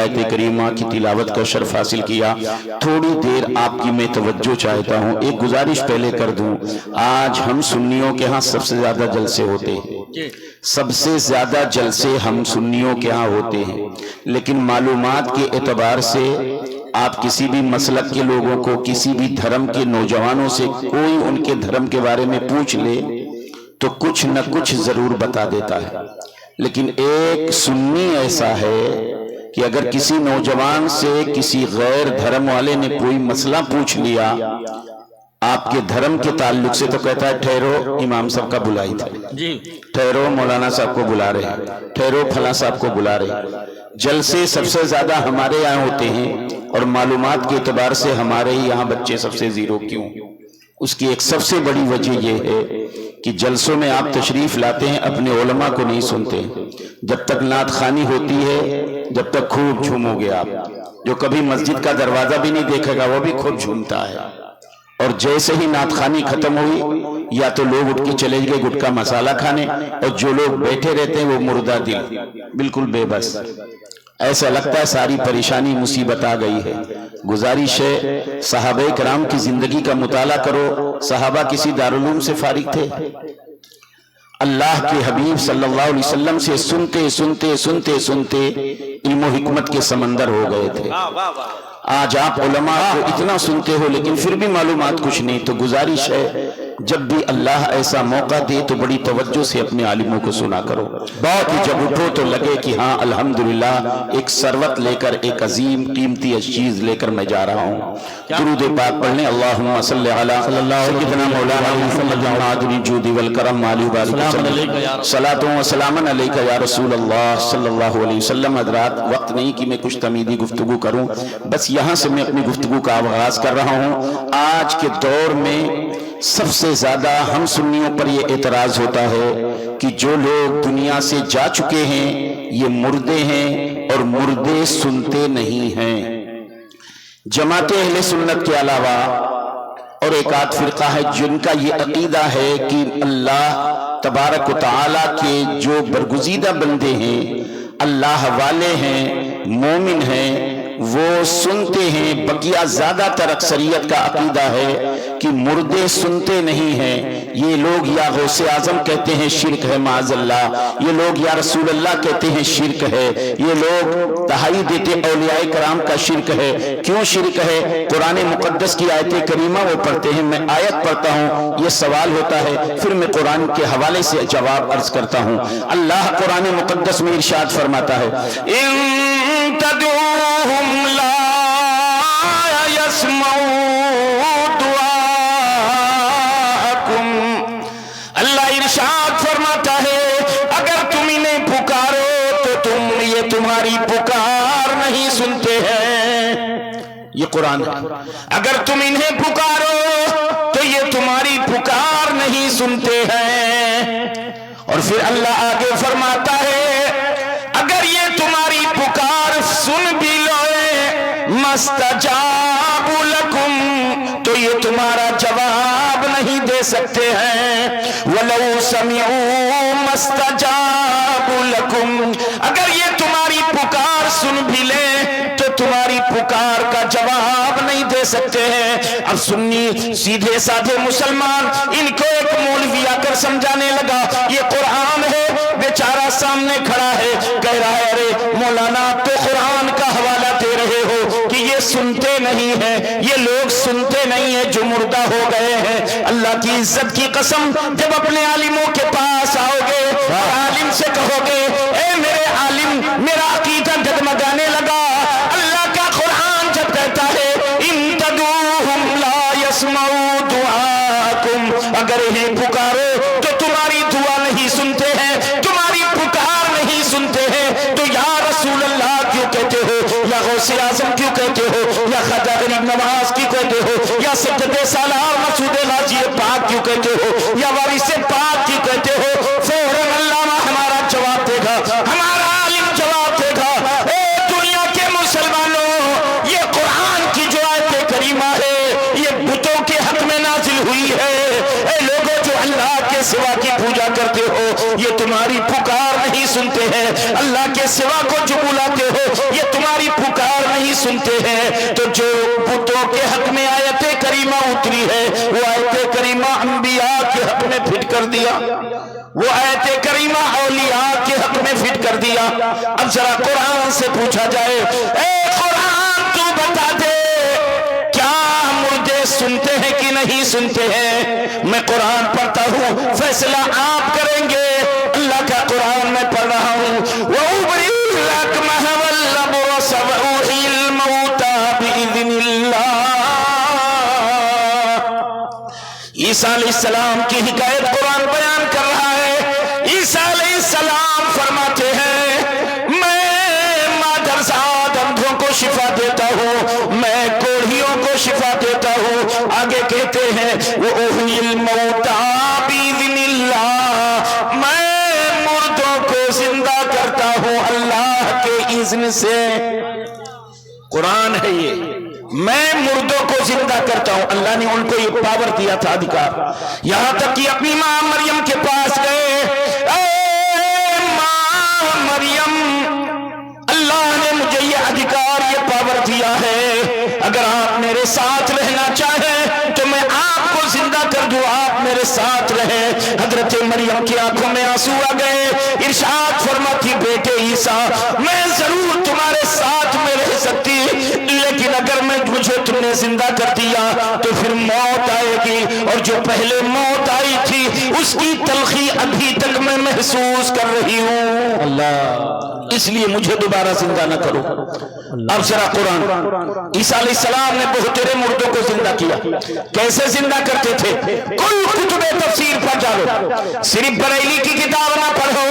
آیت کریمہ کی تلاوت کا شرف حاصل کیا۔ تھوڑی دیر آپ کی میں توجہ چاہتا ہوں، ایک گزارش پہلے کر دوں۔ آج ہم سنیوں کے ہاں سب سے زیادہ جلسے ہوتے ہیں، سب سے زیادہ جلسے ہم سنیوں کے ہاں ہوتے ہیں، لیکن معلومات کے اعتبار سے آپ کسی بھی مسلک کے لوگوں کو، کسی بھی دھرم کے نوجوانوں سے کوئی ان کے دھرم کے بارے میں پوچھ لے تو کچھ نہ کچھ ضرور بتا دیتا ہے، لیکن ایک سنی ایسا ہے کہ اگر کسی نوجوان سے کسی غیر دھرم والے نے کوئی مسئلہ پوچھ لیا آپ کے دھرم کے تعلق سے تو کہتا ہے ٹھہرو امام صاحب کا بلائی تھا، ٹھہرو مولانا صاحب کو بلا رہے ہیں، ٹھہرو فلاں صاحب کو بلا رہے ہیں۔ جلسے سب سے زیادہ ہمارے یہاں ہوتے ہیں اور معلومات کے اعتبار سے ہمارے ہی یہاں بچے سب سے زیرو کیوں؟ اس کی ایک سب سے بڑی وجہ یہ ہے کہ جلسوں میں آپ تشریف لاتے ہیں، اپنے علماء کو نہیں سنتے۔ جب تک نعت خوانی ہوتی ہے جب تک خوب جھومو گے آپ، جو کبھی مسجد کا دروازہ بھی نہیں دیکھے گا وہ بھی خوب جھومتا ہے، اور جیسے ہی نعت خوانی ختم ہوئی یا تو لوگ اٹھ کے چلے گئے گٹکا مسالہ کھانے، اور جو لوگ بیٹھے رہتے ہیں وہ مردہ دل، بالکل بے بس، ایسا لگتا ہے ساری پریشانی مصیبت آ گئی ہے۔ گزارش ہے صحابہ کرام کی زندگی کا مطالعہ کرو، صحابہ کسی دارالعلوم سے فارغ تھے، اللہ کے حبیب صلی اللہ علیہ وسلم سے سنتے سنتے سنتے سنتے علم و حکمت کے سمندر ہو گئے تھے۔ آج آپ علماء کو اتنا سنتے ہو لیکن پھر بھی معلومات کچھ نہیں، تو گزارش ہے جب بھی اللہ ایسا موقع دے تو بڑی توجہ سے اپنے عالموں کو سنا کرو، بہت ہی جب اٹھو تو لگے کہ ہاں الحمدللہ ایک ثروت لے کر، ایک عظیم قیمتی چیز لے کر میں جا رہا ہوں۔ درود پاک پڑھ لیں، اللہم صلی علی سیدنا مولانا محمد معدن الجود والکرم علی بارک وسلم، صلاۃ و سلام علیک یا رسول اللہ صلی اللہ علیہ وسلم۔ حضرات وقت نہیں کہ میں کچھ تمیدی گفتگو کروں، بس یہاں سے میں اپنی گفتگو کا آغاز کر رہا ہوں۔ آج کے دور میں سب سے زیادہ ہم سنیوں پر یہ اعتراض ہوتا ہے کہ جو لوگ دنیا سے جا چکے ہیں یہ مردے ہیں اور مردے سنتے نہیں ہیں۔ جماعت اہل سنت کے علاوہ اور ایک آدھ فرقہ ہے جن کا یہ عقیدہ ہے کہ اللہ تبارک و تعالیٰ کے جو برگزیدہ بندے ہیں، اللہ والے ہیں، مومن ہیں، وہ سنتے ہیں۔ بقیہ زیادہ تر اکثریت کا عقیدہ ہے کہ مردے سنتے نہیں ہیں۔ یہ لوگ یا غوث اعظم کہتے ہیں شرک ہے معاذ اللہ، یہ لوگ یا رسول اللہ کہتے ہیں شرک ہے، یہ لوگ دہائی دیتے اولیاء کرام کا شرک ہے۔ کیوں شرک ہے؟ قرآن مقدس کی آیت کریمہ وہ پڑھتے ہیں، میں آیت پڑھتا ہوں، یہ سوال ہوتا ہے، پھر میں قرآن کے حوالے سے جواب عرض کرتا ہوں۔ اللہ قرآن مقدس میں ارشاد فرماتا ہے ان تدعوہم لا يسمعوا دعاءکم، اللہ ارشاد فرماتا ہے اگر تم انہیں پکارو تو تم یہ تمہاری پکار نہیں سنتے ہیں۔ یہ قرآن ہے، اگر تم انہیں پکارو تو یہ تمہاری پکار نہیں سنتے ہیں۔ اور پھر اللہ آگے فرماتا ہے اگر یہ تمہاری پکار سن بھی لوئے مستجاب لکم، تو یہ تمہارا جواب نہیں دے سکتے ہیں۔ وَلَوْ سَمِعُوا مَسْتَجَابُ لَكُمْ، اگر یہ تمہاری پکار سن بھی لیں تو تمہاری پکار کا جواب نہیں دے سکتے ہیں۔ اب سنی سیدھے سادھے مسلمان ان کو ایک مولوی آ کر سمجھانے لگا یہ قرآن ہے، بیچارہ سامنے کھڑا ہے کہہ رہا ہے ارے مولانا تو قرآن کا حوالہ دے رہے ہو کہ یہ سنتے نہیں ہیں، یہ لوگ سنتے نہیں ہیں جو مردہ ہو گئے ہیں۔ اللہ کی عزت کی قسم جب اپنے عالموں کے پاس آؤ گے اور عالم سے کہو گے اے میرے عالم میرا عقیدہ ڈگمگانے لگا، اللہ کا قرآن جب کہتا ہے ان تدعوہم لا يسمعوا دعاءکم، اگر انہیں پکارو تو تمہاری دعا نہیں سنتے ہیں، تمہاری پکار نہیں سنتے ہیں، تو یا رسول اللہ کیوں کہتے ہو، یا غوث اعظم کیوں کہتے ہو، یا خواجہ غریب نواز کیوں کہتے ہو، یا سجدہ سالار مسعود غازی پاک کیوں کہتے ہو، یا وارث پاک کیوں کہتے ہو؟ فوراً علامہ ہمارا جواب دے گا، ہمارا عالم جواب دے گا اے دنیا کے مسلمانوں، یہ قرآن کی جو آیت کریمہ ہے یہ بتوں کے حق میں نازل ہوئی ہے۔ اے لوگوں جو اللہ کے سوا کی پوجا کرتے ہو یہ تمہاری پکار نہیں سنتے ہیں، اللہ کے سوا کو جو بلاتے ہو یہ تمہاری سنتے ہیں تو جو بتوں کے حق میں آیت کریمہ اتری ہے وہ آیت کریمہ انبیاء کے حق میں فٹ کر دیا، وہ آیت کریمہ اولیاء کے حق میں فٹ کر دیا۔ اب ذرا قرآن سے پوچھا جائے، اے قرآن تو بتا دے کیا مردے سنتے ہیں کہ نہیں سنتے ہیں؟ میں قرآن پڑھتا ہوں، فیصلہ آپ کریں گے۔ اللہ کا قرآن میں پڑھ رہا ہوں، وَأُبْرِئُ الْأَكْمَحَ وَالْأَبْرَصَ وَأُحْيِي الْمَوْتَىٰ بِإِذْنِ اللَّهِ۔ عیسیٰ علیہ السلام کی حکایت قرآن بیان کر رہا ہے۔ عیسیٰ علیہ السلام فرماتے ہیں میں مادرزاد اندھوں کو شفا دیتا ہوں، میں کوڑھیوں کو شفا دیتا ہوں۔ آگے کہتے ہیں وَأُحْيِي الْمَوْتَىٰ بِإِذْنِ اللَّهِ، میں مردوں کو زندہ کرتا ہوں اللہ کے اذن سے۔ قرآن ہے یہ، میں مردوں کو زندہ کرتا ہوں۔ اللہ نے ان کو یہ پاور دیا تھا، ادھکار، یہاں تک کہ اپنی ماں مریم کے پاس گئے، اے ماں مریم، اللہ نے مجھے یہ ادھکار، یہ پاور دیا ہے، اگر آپ میرے ساتھ رہنا چاہیں تو میں آپ کو زندہ کر دوں، آپ میرے ساتھ رہیں۔ حضرت مریم کی آنکھوں میں آنسو آ گئے، ارشاد فرماتی بیٹے عیسیٰ میں ضرور تمہارے ساتھ میں رہ سکتی، لیکن اگر مجھے تم نے زندہ کر دیا تو پھر موت آئے گی، اور جو پہلے موت آئی تھی اس کی تلخی ابھی تک میں محسوس کر رہی ہوں، اللہ، اس لیے مجھے دوبارہ زندہ نہ کرو۔ اب ذرا قرآن، عیسیٰ علیہ السلام نے بہترے مردوں کو زندہ کیا، کیسے زندہ کرتے تھے؟ کل کتب تفسیر پڑھ جاؤ، صرف بریلی کی کتاب نہ پڑھو،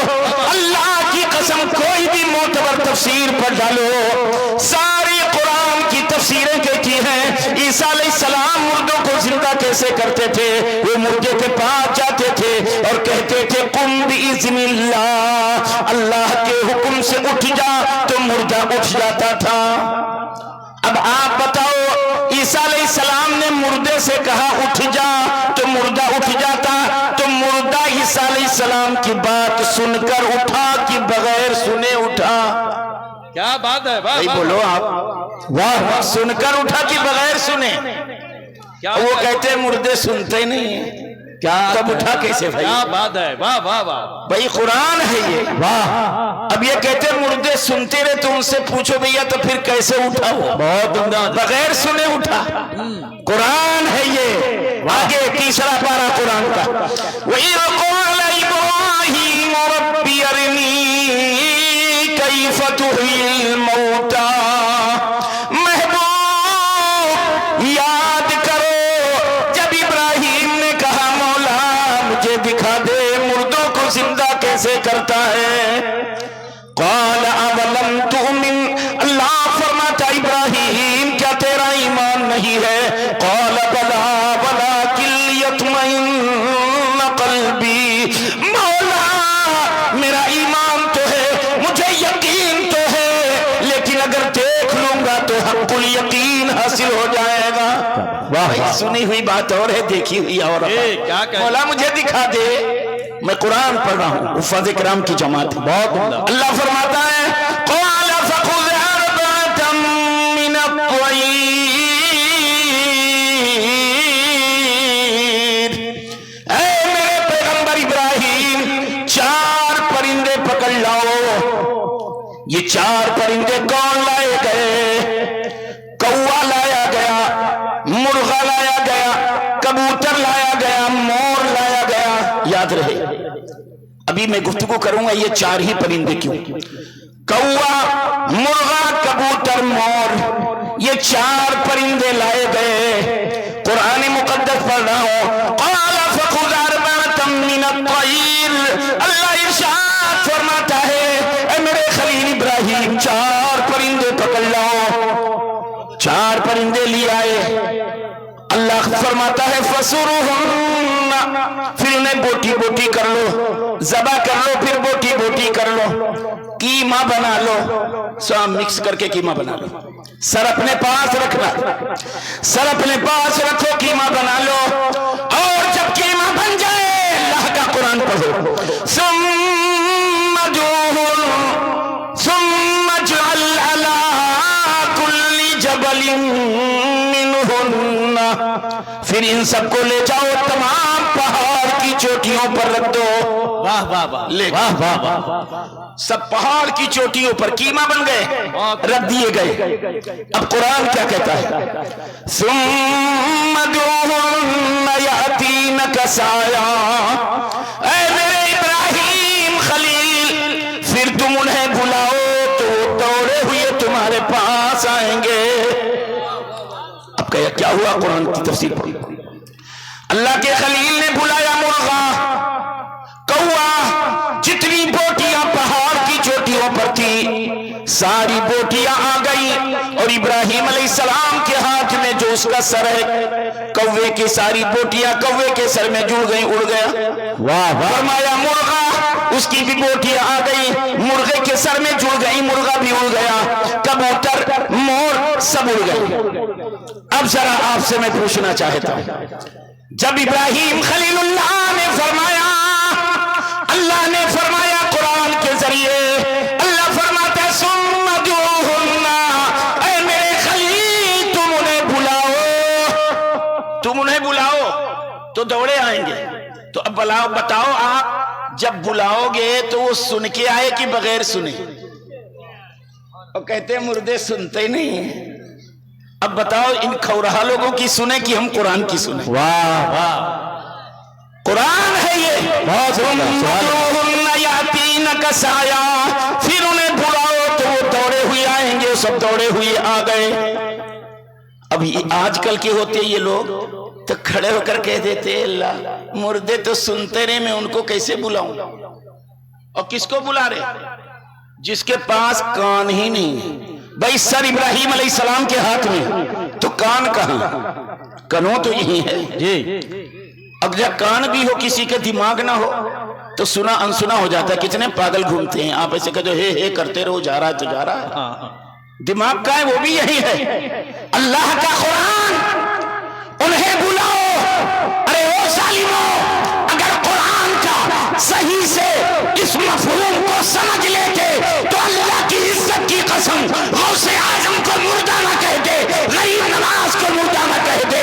اللہ کی قسم کوئی بھی معتبر تفسیر پڑھ ڈالو، ساری قرآن کی تفسیریں کہتی ہیں عیسیٰ علیہ السلام مردوں کو زندہ کیسے کرتے تھے۔ وہ مردے کے پاس جاتے تھے اور کہتے تھے قم بِإِذْنِ اللَّهِ، اللہ کے حکم سے اٹھ جا، تو مردہ اٹھ جاتا تھا۔ اب آپ بتاؤ، عیسیٰ علیہ السلام نے مردے سے کہا اٹھ جا تو مردہ اٹھ جاتا، تو مردہ عیسیٰ علیہ السلام کی بات سن کر اٹھا کہ بغیر سنے اٹھا؟ کیا بات ہے، واہ بولو آپ، واہ، سن کر اٹھا کہ بغیر سنے؟ وہ کہتے ہیں مردے سنتے نہیں ہیں، تب اٹھا کیسے بھائی؟ کیا بات ہے، واہ واہ واہ بھائی قرآن ہے یہ، واہ۔ اب یہ کہتے ہیں مردے سنتے رہے، تو ان سے پوچھو بھیا تو پھر کیسے اٹھا وہ؟ بہت عمدہ، بغیر سنے اٹھا، قرآن ہے یہ۔ آگے تیسرا پارہ قرآن کا، وَإِذْ قَالَ إِبْرَاهِيمُ رَبِّ أَرِنِي كَيْفَ تُحْيِي الْمَوْتَىٰ۔ محبوب یاد کرو جب ابراہیم نے کہا مولا مجھے دکھا دے مردوں کو زندہ کیسے کرتا ہے۔ قَالَ أَوَلَمْ تُؤْمِنْ، اللہ فرماتا ابراہیم کیا تیرا ایمان نہیں ہے؟ قَالَ بَلَىٰ وَلَٰكِن لِيَطْمَئِنَّ قَلْبِي، مولا میرا ایمان تو ہے، مجھے یقین تو ہے، لیکن اگر دیکھ لوں گا تو حق الیقین حاصل ہو جائے گا۔ واہ، سنی ہوئی بات اور ہے، دیکھی ہوئی اور ہے۔ مولا مجھے دکھا دے، میں قرآن پڑھ رہا ہوں، حفاظ کرام کی جماعت، بہت عمدہ۔ اللہ فرماتا ہے قَالَ فَخُذْ أَرْبَعَةً مِّنَ الطَّيْرِ، اے میرے پیغمبر ابراہیم 4 پرندے پکڑ لاؤ۔ یہ 4 پرندے کون لائے گئے؟ کوا لایا گیا، مرغا لایا گیا، کبوتر لایا گیا، مور لایا گیا، یاد رہے۔ ابھی میں گفتگو کروں گا یہ 4 ہی پرندے کیوں، کوا، مرغا، کبوتر، مور، یہ 4 پرندے لائے گئے۔ قرآن مقدس پڑھ رہا ہوں، قال فخذ أربعة من الطير، اللہ ارشاد فرماتا ہے اے میرے خلیل ابراہیم 4 پرندے پکڑ لاؤ۔ 4 پرندے لے آئے، اللہ فرماتا ہے فَسُرُهُنَّ، پھر انہیں بوٹی بوٹی کر لو، ذبح کر لو، پھر بوٹی بوٹی کر لو، قیمہ بنا لو، سب مکس کر کے قیمہ بنا لو۔ سر اپنے پاس رکھنا، سر اپنے پاس رکھو، قیمہ بنا لو، اور جب قیمہ بن جائے اللہ کا قرآن پڑھو، ثم اجعل علی کل جبل منہن، پھر ان سب کو لے جاؤ تمام پہاڑ کی چوٹیوں پر رکھ دو. واہ واہ واہ لے واہ واہ واہ سب پہاڑ کی چوٹیوں پر قیمہ بن گئے، رکھ دیے گئے. اب قرآن کیا کہتا ہے؟ ثم ادعوهن يأتينك سعيا، اے میرے ابراہیم خلیل، پھر تم انہیں بلاؤ تو دوڑے ہوئے تمہارے پاس آئیں گے. اب کیا ہوا؟ قرآن کی تفسیر پڑھی. اللہ کے خلیل نے بلایا مرغا، کوا، جتنی بوٹیاں پہاڑ کی چوٹیوں پر تھی ساری بوٹیاں آ گئی، اور ابراہیم علیہ السلام کے ہاتھ میں جو اس کا سر ہے، کوے کی ساری بوٹیاں کوے کے سر میں جڑ گئی، اڑ گیا. فرمایا مرغا، اس کی بھی بوٹیاں آ گئی، مرغے کے سر میں جڑ گئی، مرغا بھی اڑ گیا. کبوتر، مور سب اڑ گئے. اب ذرا آپ سے میں پوچھنا چاہتا ہوں، جب ابراہیم خلیل اللہ نے فرمایا، اللہ نے فرمایا قرآن کے ذریعے، اللہ فرماتا ہے ثم ادعوهن، اے میرے خلیل تم انہیں بلاؤ، تم انہیں بلاؤ تو دوڑے آئیں گے. تو اب بتاؤ آپ جب بلاؤ گے تو وہ سن کے آئے کہ بغیر سنے؟ اور کہتے ہیں مردے سنتے ہی نہیں ہیں. اب بتاؤ ان کھورہا لوگوں کی سنیں کہ ہم قرآن کی سنیں؟ واہ واہ قرآن ہے یہ. پھر انہیں بلاؤ تو وہ دوڑے ہوئے آئیں گے. سب دوڑے ہوئے آ گئے. اب آج کل کے ہوتے یہ لوگ تو کھڑے ہو کر کہہ دیتے اللہ مردے تو سنتے رہے، میں ان کو کیسے بلاؤں؟ اور کس کو بلا رہے؟ جس کے پاس کان ہی نہیں. بھائی سر ابراہیم علیہ السلام کے ہاتھ میں تو کان کہاں؟ کنوں تو یہی ہے جی. اگر کان بھی ہو کسی کے دماغ نہ ہو تو سنا انسنا ہو جاتا ہے. کتنے پاگل گھومتے ہیں، آپ ایسے کہتے ہے کرتے رہو، جا رہا ہے تو جا رہا ہے. دماغ کا ہے وہ بھی یہی ہے. اللہ کا قرآن، انہیں بلاؤ. ارے او ظالموں، اگر قرآن کا صحیح سے اس مفہوم کو سمجھ لیتے تو اللہ کی عزت کی قسم غوث اعظم کو مردہ نہ کہتے، غریب نواز کو مردہ نہ کہتے،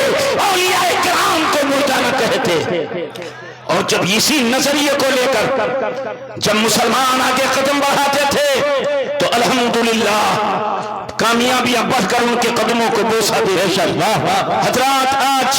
اولیاء کرام کو مردہ نہ کہتے. اور جب اسی نظریے کو لے کر جب مسلمان آگے قدم بڑھاتے تھے تو الحمدللہ کامیابیاں بڑھ کر ان کے قدموں کو بوسہ دے رہے. حضرات آج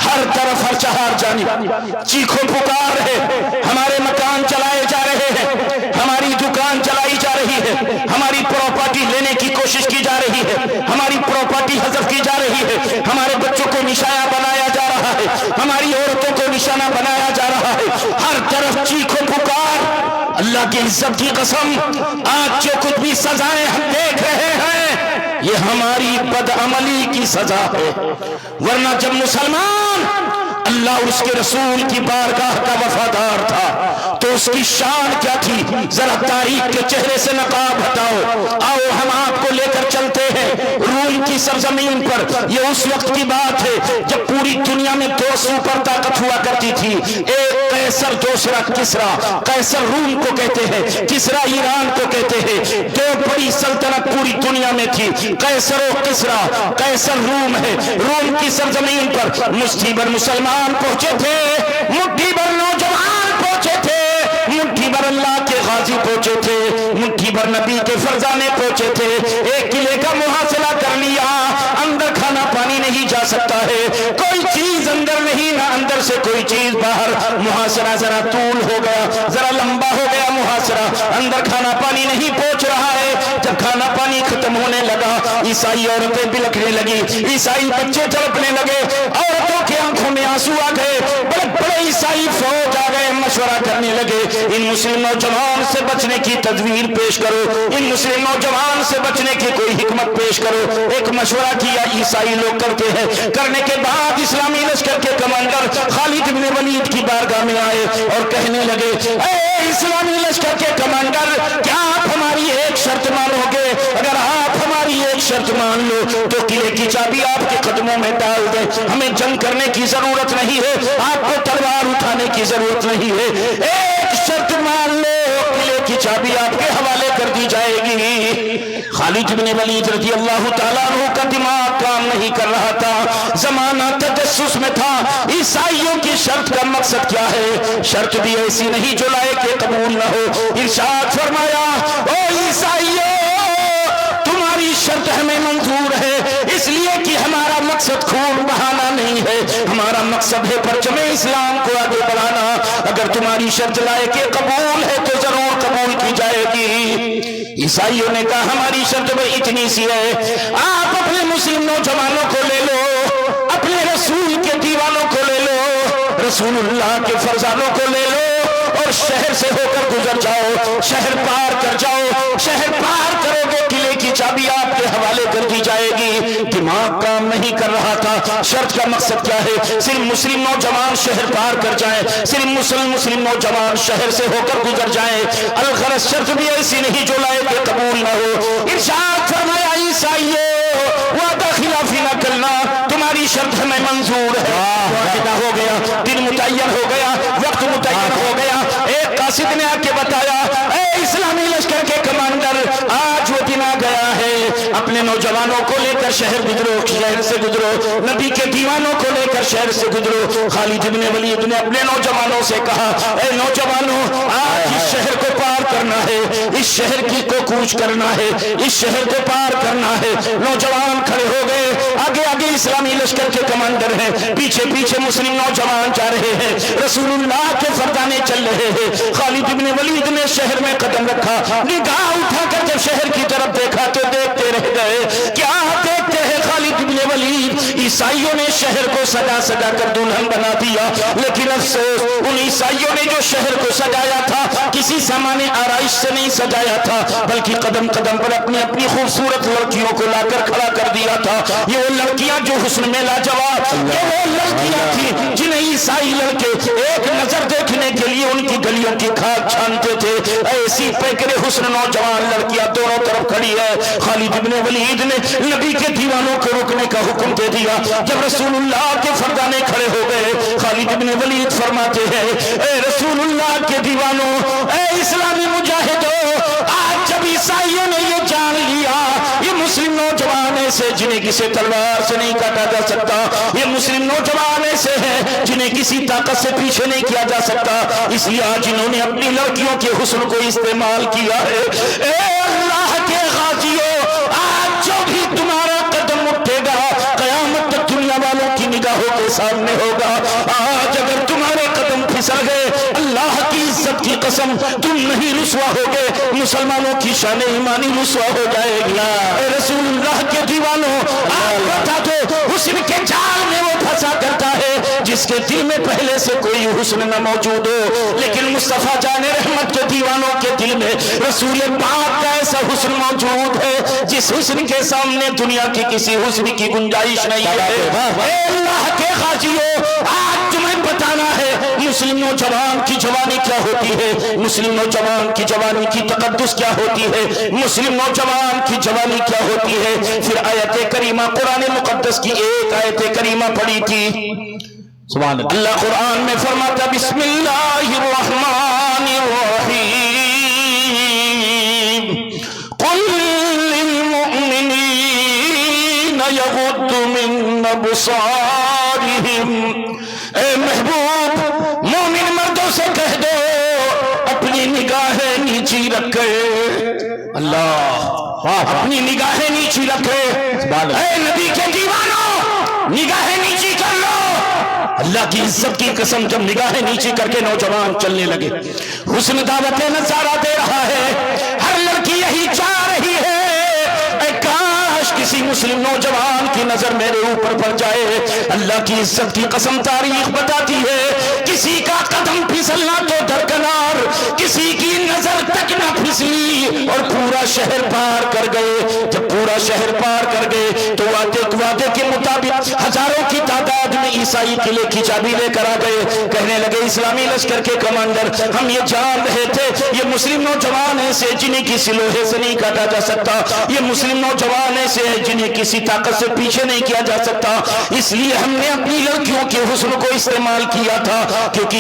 ہر طرف ہر چہار جانب چیخو پکار ہے. ہمارے مکان چلائے جا رہے ہیں، ہماری دکان چلائی جا رہی ہے، ہماری پراپرٹی لینے کی کوشش کی جا رہی ہے، ہماری پراپرٹی حذف کی جا رہی ہے، ہمارے بچوں کو نشانہ بنایا جا رہا ہے، ہماری عورتوں کو نشانہ بنایا جا رہا ہے. ہر طرف چیخو پکار. اللہ کی عزت کی قسم آج جو کچھ بھی سزائیں ہم دیکھ رہے ہیں یہ ہماری بدعملی کی سزا ہے. ورنہ جب مسلمان اللہ اور اس کے رسول کی بارگاہ کا وفادار تھا تو اس کی شان کیا تھی؟ ذرا تاریخ کے چہرے سے نقاب ہٹاؤ. آؤ ہم آپ کو لے کر چلتے ہیں روم کی سرزمین پر. یہ اس وقت کی بات ہے جب پوری دنیا میں دو سپر طاقت ہوا کرتی تھی، ایک قیصر، دوسرا کسرا. قیصر روم کو کہتے ہیں، کسرا ایران کو کہتے ہیں. دو بڑی سلطنت پوری دنیا میں تھی، قیصر و کسرا. قیصر روم ہے. روم کی سرزمین پر مٹھی بھر مسلمان پہنچے تھے، مٹھی بھر نوجوان پہنچے تھے، مٹھی بھر اللہ کے غازی پہنچے تھے، مٹھی بھر نبی کے فرزانے پہنچے تھے. ایک قلعے کا محاصرہ کر لیا. اندر کھانا پانی نہیں جا سکتا ہے، کوئی چیز اندر نہیں، نہ اندر سے کوئی چیز باہر. محاصرہ ذرا طول ہو گیا، ذرا لمبا ہو گیا محاصرہ. اندر کھانا پانی نہیں پہنچ رہا ہے. جب کھانا پانی ختم ہونے لگا عیسائی عورتیں بلکنے لگی، عیسائی بچے تڑپنے لگے، عورتوں کی آنکھوں میں آنسو آ گئے. بڑے بڑے عیسائی فوج آ گئے، مشورہ کرنے لگے ان مسلم نوجوان سے بچنے کی تدبیر پیش کرو، ان مسلم نوجوان سے بچنے کی کوئی حکمت پیش کرو. ایک مشورہ کیا عیسائی لوگ کرتے ہیں. کرنے کے بعد اسلامی لشکر کے کمانڈر خالد بن ولید کی بارگاہ میں آئے اور کہنے لگے اے اسلامی لشکر کے کمانڈر، کیا آپ ہماری ایک شرط مانو گے؟ اگر آپ ہماری ایک شرط مان لو تو قلعے کی چابی آپ کے قدموں میں ڈال دیں. ہمیں جنگ کرنے کی ضرورت نہیں ہے، آپ کو تلوار اٹھانے کی ضرورت نہیں ہے. ایک شرط مان لو، قلعے کی چابی آپ کے حوالے کر دی جائے گی. خالد بن ولید رضی اللہ تعالیٰ عنہ کا دماغ کام نہیں کر رہا تھا، زمانہ تجسس میں تھا۔ عیسائیوں کی شرط کا مقصد کیا ہے؟ شرط بھی ایسی نہیں جو لائے کہ قبول نہ ہو۔ ارشاد فرمایا، او عیسائیوں، تمہاری شرط ہمیں منظور ہے، اس لیے کہ ہمارا مقصد خون بہانا نہیں ہے، ہمارا مقصد ہے پرچم اسلام کو آگے بڑھانا۔ اگر تمہاری شرط لائے کہ قبول ہے تو ضرور قبول کی جائے گی۔ عیسائیوں نے کہا ہماری شرط میں اتنی سی ہے، آپ اپنے مسلم نوجوانوں کو لے لو، اپنے رسول کے دیوانوں کو لے لو، رسول اللہ کے فرزانوں کو لے لو اور شہر سے ہو کر گزر جاؤ، شہر پار کر جاؤ۔ شہر پار کرو گے قلعے کی چابی آپ کے حوالے کر دی جائے گی۔ دماغ کام نہیں کر رہا تھا۔ شرط کا مقصد کیا ہے؟ صرف مسلم نوجوان شہر پار کر جائیں، صرف مسلم نوجوان شہر سے ہو کر گزر جائیں۔ الغرض شرط بھی ایسی نہیں جو لائے کہ قبول نہ ہو۔ ارشاد فرمایا، عیسائیوں، وعدہ خلافی نہ کرنا، تمہاری شرط ہمیں منظور ہے۔ وعدہ ہو گیا، دن متعین ہو گیا، وقت متعین ہو گیا۔ ایک قاصد نے آ کے بتایا، اے اسلامی لشکر کے کمانڈر، آج وہ دن آ گیا ہے، اپنے نوجوانوں کو لے کر شہر گزرو، شہر سے گزرو، نبی کے دیوانوں کو لے کر شہر سے گزرو۔ خالد بن ولید نے اپنے نوجوانوں سے کہا، اے نوجوانوں، آج اس شہر کو پار کرنا ہے، اس شہر کی کو کوچ کرنا ہے، اس شہر کو پار کرنا ہے۔ نوجوان کھڑے ہو گئے، آگے آگے اسلامی لشکر کے کمانڈر ہیں، پیچھے پیچھے مسلم نوجوان جا رہے ہیں، رسول اللہ کے فردانے چل رہے ہیں۔ خالد بن ولید نے شہر میں قدم رکھا، نگاہ اٹھا کر جب شہر کی طرف دیکھا تو دیکھتے رہ گئے۔ کیا دیکھتے ہیں خالد بن ولید؟ عیسائیوں نے شہر کو سجا سجا کر دلہن بنا دیا، لیکن افسوس ان عیسائیوں نے جو شہر کو سجایا تھا کسی سامان آرائش سے نہیں سجایا تھا، بلکہ قدم قدم پر اپنی اپنی خوبصورت لڑکیوں کو لا کر کھڑا کر دیا تھا۔ یہ وہ لڑکیاں جو حسن میں لاجواب، یہ وہ لڑکیاں تھیں جنہیں عیسائی لڑکے ایک نظر دیکھنے کے لیے ان کی گلیوں کی کھاد چھانتے تھے۔ ایسی پیکرے حسن نوجوان لڑکیاں دونوں طرف کھڑی ہے۔ خالد بن ولید نے نبی کے دیوانوں کو روکنے کا حکم دے دیا۔ جب رسول اللہ کے فردانے کھڑے ہو گئے، خالد بن ولید فرماتے ہیں، اے رسول اللہ کے دیوانوں، اے اسلامی مجاہدوں، آج جب عیسائیوں نے یہ جان لیا یہ مسلم نوجوان ایسے جنہیں کسی تلوار سے نہیں کاٹا جا سکتا، یہ مسلم نوجوان ایسے ہیں جنہیں کسی طاقت سے پیچھے نہیں کیا جا سکتا، اس لیے آج انہوں نے اپنی لڑکیوں کے حسن کو استعمال کیا ہے۔ اے اللہ کے غازیوں، آج جو بھی تمہارا قدم اٹھے گا قیامت تک دنیا والوں کی نگاہوں کے سامنے ہوگا۔ آج اگر تمہارے قدم پھسل گئے، اللہ کی عزت کی قسم تم نہیں رسوا ہوگے، مسلمانوں کی شان ایمانی رسوا ہو جائے گی۔ اے رسول اللہ کے دیوانوں، آپ بتا دو حسن کے جال میں وہ پھنسا کرتا ہے جس کے دل میں پہلے سے کوئی حسن نہ موجود ہو، لیکن مصطفیٰ جان رحمت کے دیوانوں کے دل میں رسول پاک کا ایسا حسن موجود ہے جس حسن کے سامنے دنیا کی کسی حسن کی گنجائش نہیں ہے۔ اے اللہ کے غازیوں، آج تمہیں بتانا ہے مسلم نوجوان کی جوانی کیا ہوتی ہے، مسلم نوجوان کی جوانی کی تقدس کیا ہوتی ہے، مسلم نوجوان کی جوانی کیا ہوتی ہے۔ پھر آیت کریمہ قرآن مقدس کی ایک آیت کریمہ پڑھی تھی، سبحان اللہ۔ اللہ قرآن میں فرماتا بسم اللہ الرحمن الرحیم قل للمؤمنین یغضوا من ابصارہم، اے محبوب مومن مردوں سے کہہ دو اپنی نگاہیں نیچی رکھے، اللہ اپنی نگاہیں نیچی رکھے۔ اے نبی کے دیوانوں، نگاہیں نیچی کر لو۔ اللہ کی عزت کی قسم جب نگاہیں نیچی کر کے نوجوان چلنے لگے، حسن دعوت نظارہ دے رہا ہے، ہر لڑکی یہی چاہ رہی ہے، اے کاش کسی مسلم نوجوان کی نظر میرے اوپر پڑ جائے۔ اللہ کی عزت کی قسم تاریخ بتاتی ہے، کسی کا قدم پھسلنا تو درکنار، کسی کی نظر تک نہ پھسلی اور پورا شہر پار کر گئے۔ جب پورا شہر پار کر گئے تو وعدے کے مطابق ہزاروں کی تعداد میں عیسائی قلعے کی چابی لے کر آ گئے۔ کہنے لگے اسلامی لشکر کے کمانڈر، ہم یہ جان رہے تھے یہ مسلم نوجوان ایسے جنہیں کسی لوہے سے نہیں کاٹا جا سکتا، یہ مسلم نوجوان ایسے ہیں جنہیں کسی طاقت سے پیچھے نہیں کیا جا سکتا، اس لیے ہم نے اپنی لڑکیوں کے حسن کو استعمال کیا تھا، کیونکہ